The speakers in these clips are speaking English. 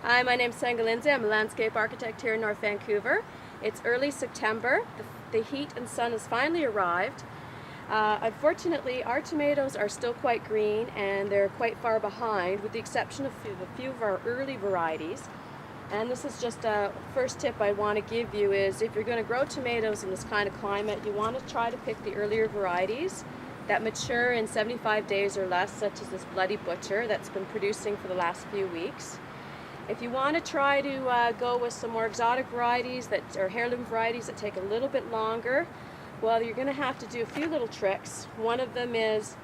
Hi, my name's Senga. I'm a landscape architect here in North Vancouver. It's early September. The heat and sun has finally arrived. Unfortunately, our tomatoes are still quite green and they're quite far behind, with the exception of a few of our early varieties. And this is just a first tip I want to give you is if you're going to grow tomatoes in this kind of climate, you want to try to pick the earlier varieties that mature in 75 days or less, such as this Bloody Butcher that's been producing for the last few weeks. If you want to try to go with some more exotic varieties or heirloom varieties that take a little bit longer, well, you're going to have to do a few little tricks. One of them is,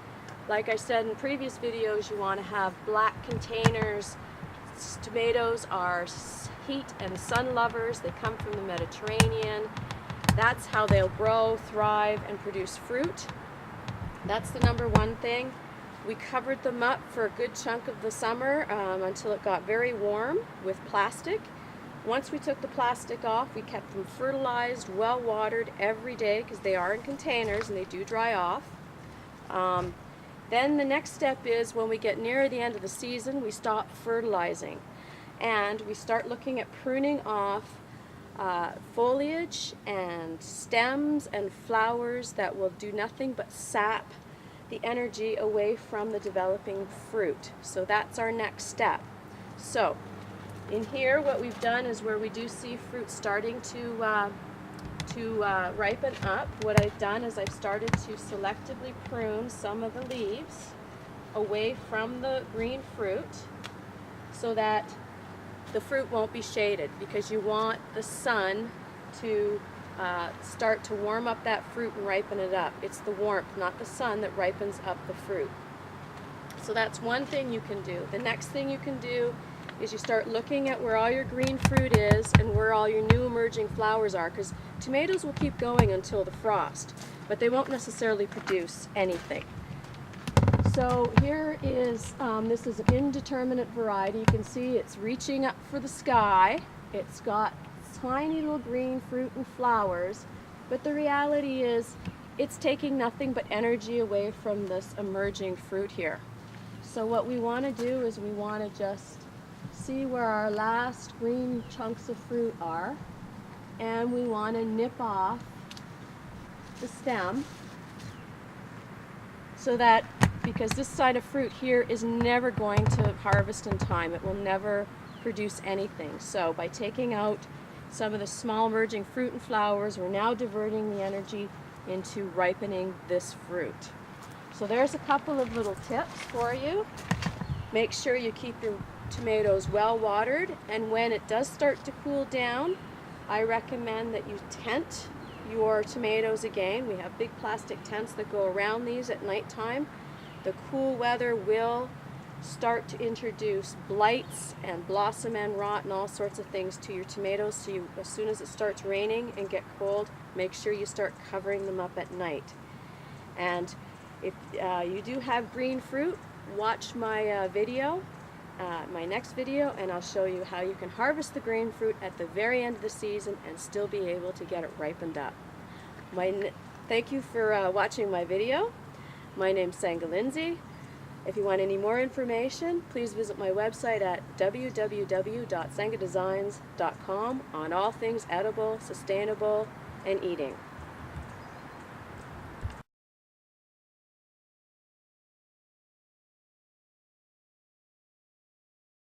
like I said in previous videos, you want to have black containers. Tomatoes are heat and sun lovers. They come from the Mediterranean. That's how they'll grow, thrive, and produce fruit. That's the number one thing. We covered them up for a good chunk of the summer until it got very warm with plastic. Once we took the plastic off, we kept them fertilized, well watered every day because they are in containers and they do dry off. Then the next step is when we get near the end of the season, we stop fertilizing and we start looking at pruning off foliage and stems and flowers that will do nothing but sap the energy away from the developing fruit. So that's our next step. So in here what we've done is where we do see fruit starting to ripen up, what I've done is I've started to selectively prune some of the leaves away from the green fruit so that the fruit won't be shaded, because you want the sun to start to warm up that fruit and ripen it up. It's the warmth, not the sun, that ripens up the fruit. So that's one thing you can do. The next thing you can do is you start looking at where all your green fruit is and where all your new emerging flowers are, because tomatoes will keep going until the frost, but they won't necessarily produce anything. So here is, this is an indeterminate variety. You can see it's reaching up for the sky. It's got tiny little green fruit and flowers, but the reality is it's taking nothing but energy away from this emerging fruit here. So what we want to do is we want to just see where our last green chunks of fruit are, and we want to nip off the stem so that, because this side of fruit here is never going to harvest in time, it will never produce anything. So by taking out some of the small emerging fruit and flowers, we're now diverting the energy into ripening this fruit. So there's a couple of little tips for you. Make sure you keep your tomatoes well watered, and when it does start to cool down, I recommend that you tent your tomatoes again. We have big plastic tents that go around these at nighttime. The cool weather will start to introduce blights and blossom end rot and all sorts of things to your tomatoes, so as soon as it starts raining and get cold, make sure you start covering them up at night. And if you do have green fruit, watch my video, my next video, and I'll show you how you can harvest the green fruit at the very end of the season and still be able to get it ripened up. Thank you for watching my video. My name's Senga. If you want any more information, please visit my website at www.sengadesigns.com on all things edible, sustainable, and eating.